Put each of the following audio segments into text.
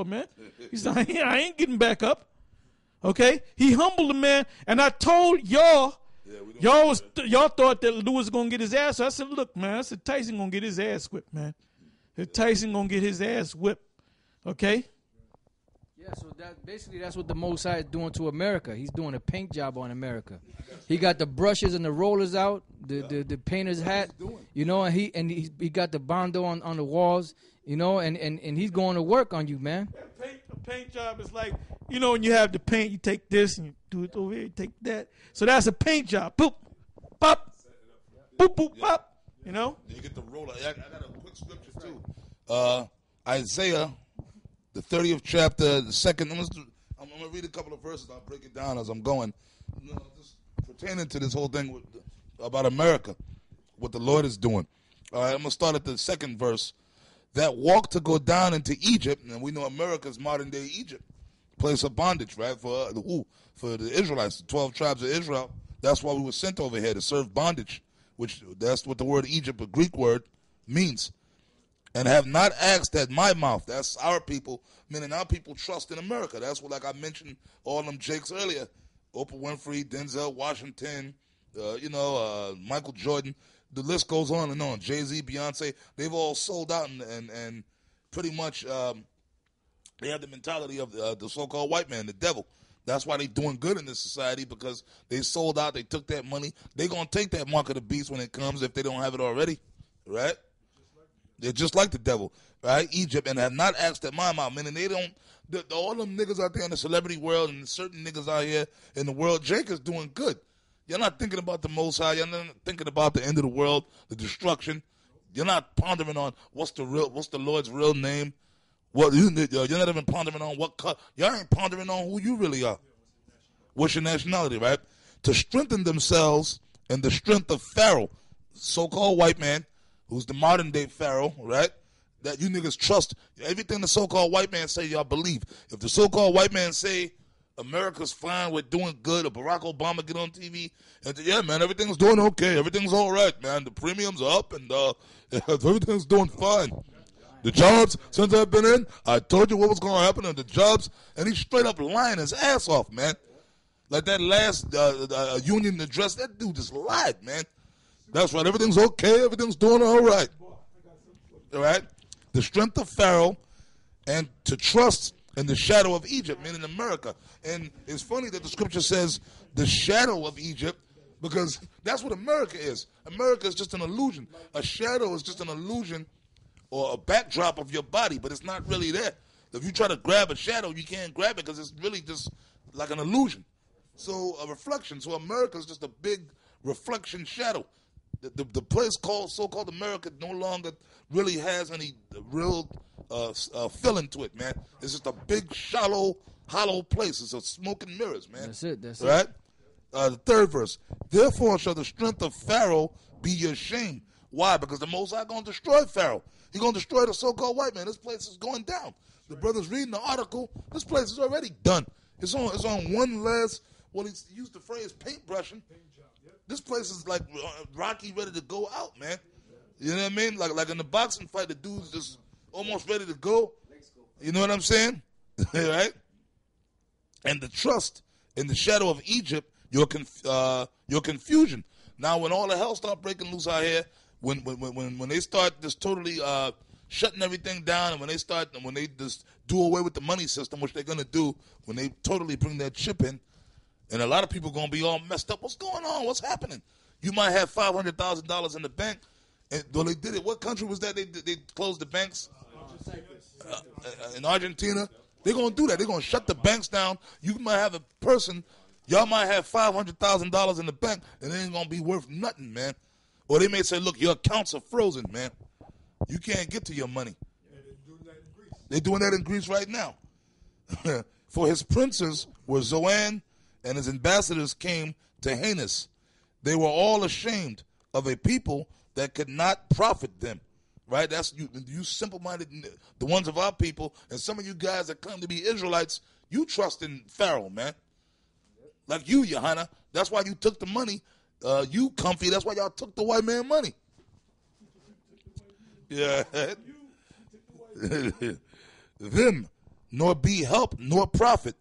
for, man? He said, I ain't getting back up. Okay? He humbled the man, and I told y'all, y'all thought that Lewis was going to get his ass. So I said, look, man, I said, Tyson going to get his ass whipped, man. Tyson going to get his ass whipped. Okay? Yeah, so that's what the Most High is doing to America. He's doing a paint job on America. He got the brushes and the rollers out, the painter's hat, you know, and he got the bondo on the walls, you know, and he's going to work on you, man. A paint job is like, you know, when you have the paint, you take this and you do it over here, you take that. So that's a paint job. Boop, pop, boop, boop, pop. You know. You get the roller. I got a quick scripture too. Isaiah. The 30th chapter, the second. I'm going to read a couple of verses. I'll break it down as I'm going. You know, just pertaining to this whole thing about America, what the Lord is doing. All right, I'm going to start at the second verse. That walk to go down into Egypt, and we know America's modern day Egypt, place of bondage, right? For the Israelites, the 12 tribes of Israel. That's why we were sent over here to serve bondage, which that's what the word Egypt, a Greek word, means. And have not asked at my mouth. That's our people, meaning our people trust in America. That's what, like I mentioned, all them Jakes earlier. Oprah Winfrey, Denzel Washington, Michael Jordan. The list goes on and on. Jay-Z, Beyonce, they've all sold out and pretty much they have the mentality of the so-called white man, the devil. That's why they're doing good in this society, because they sold out, they took that money. They're going to take that mark of the beast when it comes if they don't have it already, right? They're just like the devil, right? Egypt, and have not asked at my mouth. Meaning they don't, all them niggas out there in the celebrity world and certain niggas out here in the world, Jake is doing good. You're not thinking about the Most High. You're not thinking about the end of the world, the destruction. You're not pondering on what's the Lord's real name. You're not even pondering on y'all ain't pondering on who you really are. What's your nationality, right? To strengthen themselves in the strength of Pharaoh, so-called white man, who's the modern day Pharaoh, right? That you niggas trust everything the so-called white man say, y'all believe. If the so-called white man say America's fine, we're doing good, or Barack Obama get on TV and say, yeah, man, everything's doing okay, everything's all right, man. The premiums are up and everything's doing fine. The jobs, since I've been in, I told you what was going to happen in the jobs, and he's straight up lying his ass off, man. Like that last union address, that dude just lied, man. That's right. Everything's okay. Everything's doing all right. All right? The strength of Pharaoh and to trust in the shadow of Egypt, meaning America. And it's funny that the scripture says the shadow of Egypt, because that's what America is. America is just an illusion. A shadow is just an illusion or a backdrop of your body, but it's not really there. If you try to grab a shadow, you can't grab it because it's really just like an illusion. So a reflection. So America is just a big reflection shadow. The place so-called America no longer really has any real feeling to it, man. It's just a big, shallow, hollow place. It's a smoke and mirrors, man. That's it. Right? The third verse. Therefore shall the strength of Pharaoh be your shame. Why? Because the Most High going to destroy Pharaoh. He's going to destroy the so-called white man. This place is going down. The brother's reading the article. This place is already done. It's on one last, well, he used the phrase paintbrushing. This place is like Rocky ready to go out, man. You know what I mean? Like in the boxing fight, the dude's just almost ready to go. You know what I'm saying? Right? And the trust in the shadow of Egypt, your confusion. Now, when all the hell start breaking loose out here, when they start just totally shutting everything down, and when they just do away with the money system, which they're gonna do, when they totally bring that chip in. And a lot of people going to be all messed up. What's going on? What's happening? You might have $500,000 in the bank. And well, they did it. What country was that? They closed the banks? In Argentina. They're going to do that. They're going to shut the banks down. You might have a person, y'all might have $500,000 in the bank, and it ain't going to be worth nothing, man. Or they may say, look, your accounts are frozen, man. You can't get to your money. They're doing that in Greece right now. For his princes were Zoan, and his ambassadors came to Hanes. They were all ashamed of a people that could not profit them. Right? That's you simple-minded, the ones of our people, and some of you guys that claim to be Israelites, you trust in Pharaoh, man. Like you, Johanna. That's why you took the money. You comfy. That's why y'all took the white man money. Yeah. Them. nor be help, nor profit,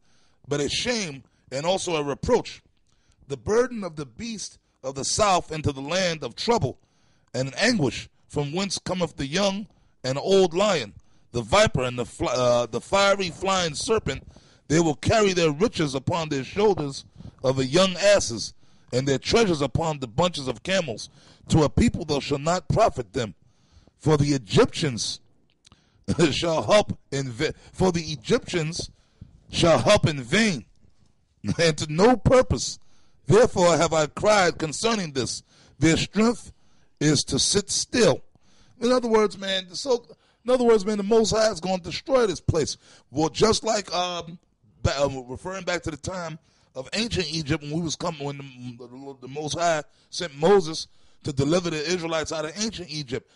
but a shame and also a reproach. The burden of the beast of the south into the land of trouble and an anguish, from whence cometh the young and old lion, the viper and the fiery flying serpent. They will carry their riches upon their shoulders of the young asses, and their treasures upon the bunches of camels, to a people that shall not profit them. For the Egyptians shall help in vain, and to no purpose. Therefore have I cried concerning this. Their strength is to sit still. In other words, man, the Most High is going to destroy this place. Well, just like referring back to the time of ancient Egypt, when the Most High sent Moses to deliver the Israelites out of ancient Egypt.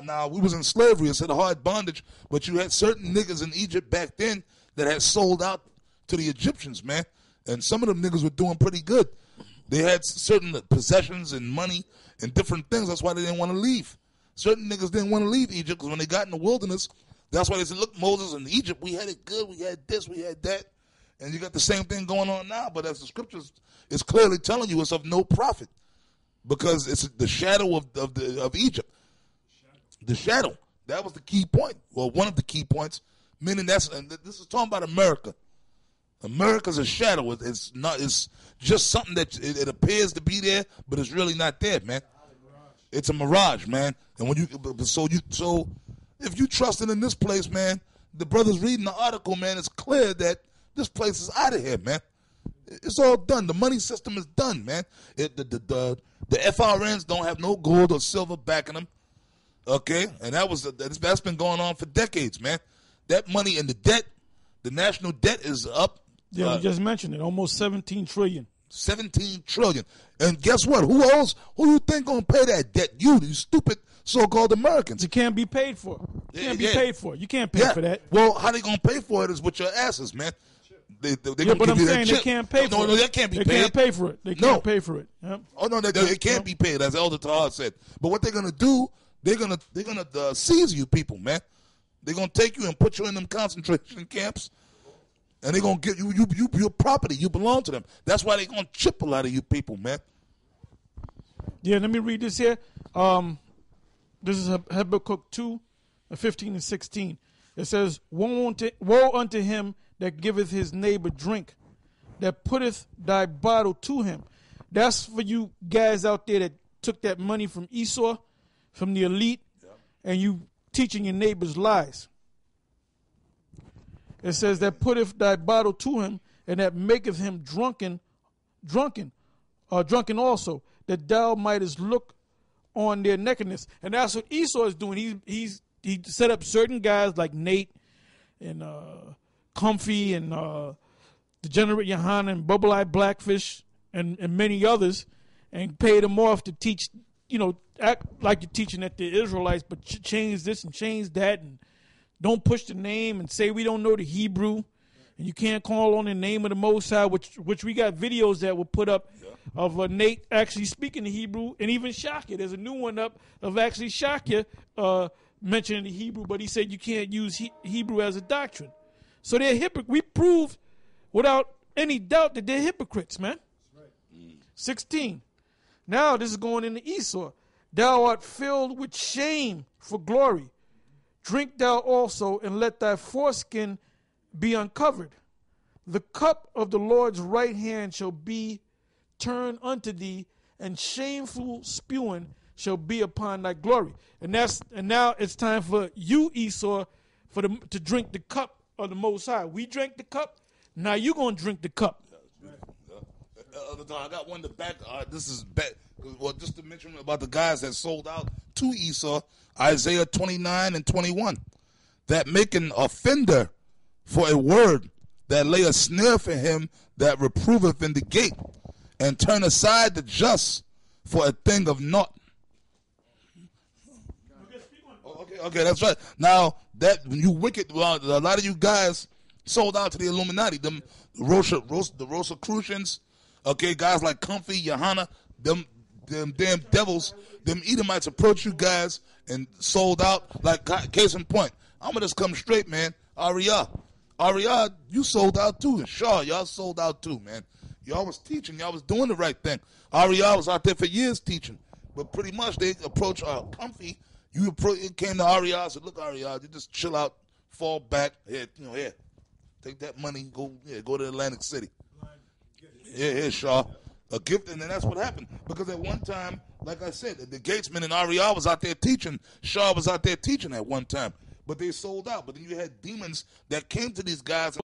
Now, we was in slavery. It's a hard bondage, but you had certain niggas in Egypt back then that had sold out to the Egyptians, man. And some of them niggas were doing pretty good. They had certain possessions and money and different things. That's why they didn't want to leave. Certain niggas didn't want to leave Egypt because when they got in the wilderness, that's why they said, look, Moses, in Egypt, we had it good. We had this, we had that. And you got the same thing going on now. But as the scriptures is clearly telling you, it's of no profit because it's the shadow of Egypt. The shadow. That was the key point. Well, one of the key points. Meaning and this is talking about America. America's a shadow. It's not. It's just something that it appears to be there, but it's really not there, man. It's a mirage, man. And when so if you trusting in this place, man, the brother's reading the article, man. It's clear that this place is out of here, man. It's all done. The money system is done, man. The FRNs don't have no gold or silver backing them. Okay, and that's been going on for decades, man. That money and the debt, the national debt is up. Yeah, we just mentioned it. Almost 17 trillion. 17 trillion. And guess what? Who you think gonna pay that debt? You stupid so-called Americans. It can't be paid for. It can't be paid for. You can't pay for that. Well, how they gonna pay for it is with your asses, man. They but I'm saying they can't pay for it. No, that can't be paid. They can't pay for it. They can't pay for it. Yep. Oh no, it can't be paid, as Elder Tahar said. But what they're gonna do? They're gonna seize you people, man. They're gonna take you and put you in them concentration camps, and they're gonna get you your property. You belong to them. That's why they're gonna chip a lot of you people, man. Yeah, let me read this here. This is Habakkuk 2:15 and 16. It says, woe unto him that giveth his neighbor drink, that putteth thy bottle to him. That's for you guys out there that took that money from Esau, from the elite, and you teaching your neighbors lies. It says that putteth thy bottle to him, and that maketh him drunken also, that thou mightest look on their nakedness. And that's what Esau is doing. He set up certain guys like Nate and Comfy and Degenerate Johanna and Bubble Eye Blackfish and many others, and paid them off to teach, act like you're teaching at the Israelites, but change this and change that, and don't push the name and say we don't know the Hebrew, and you can't call on the name of the Most High, which we got videos that were put up of Nate actually speaking the Hebrew, and even Shaka. There's a new one up of actually Shaka mentioning the Hebrew, but he said you can't use Hebrew as a doctrine. So they're hypocrites. We proved without any doubt that they're hypocrites, man. That's right. 16. Now this is going into Esau. Thou art filled with shame for glory. Drink thou also, and let thy foreskin be uncovered. The cup of the Lord's right hand shall be turned unto thee, and shameful spewing shall be upon thy glory. And now it's time for you, Esau, to drink the cup of the Most High. We drank the cup. Now you're gonna drink the cup. I got one to back. This is back. Well, just to mention about the guys that sold out to Esau, Isaiah 29 and 21, that make an offender for a word, that lay a snare for him that reproveth in the gate, and turn aside the just for a thing of naught. Okay, that's right. Now that you wicked, a lot of you guys sold out to the Illuminati, them Rosicrucians. Okay, guys like Comfy, Johanna, them damn devils, them Edomites approached you guys and sold out. Like, case in point, I'm going to just come straight, man. Ariah. Ariad, you sold out too. And Shaw, y'all sold out too, man. Y'all was teaching. Y'all was doing the right thing. Ariad was out there for years teaching. But pretty much they approached Comfy. It came to Ariad, said, look, Ariad, you just chill out, fall back. Here, here. Take that money, go to Atlantic City. Here, Shaw. A gift, and then that's what happened. Because at one time, like I said, the Gatesman and Ariad was out there teaching. Shaw was out there teaching at one time. But they sold out. But then you had demons that came to these guys.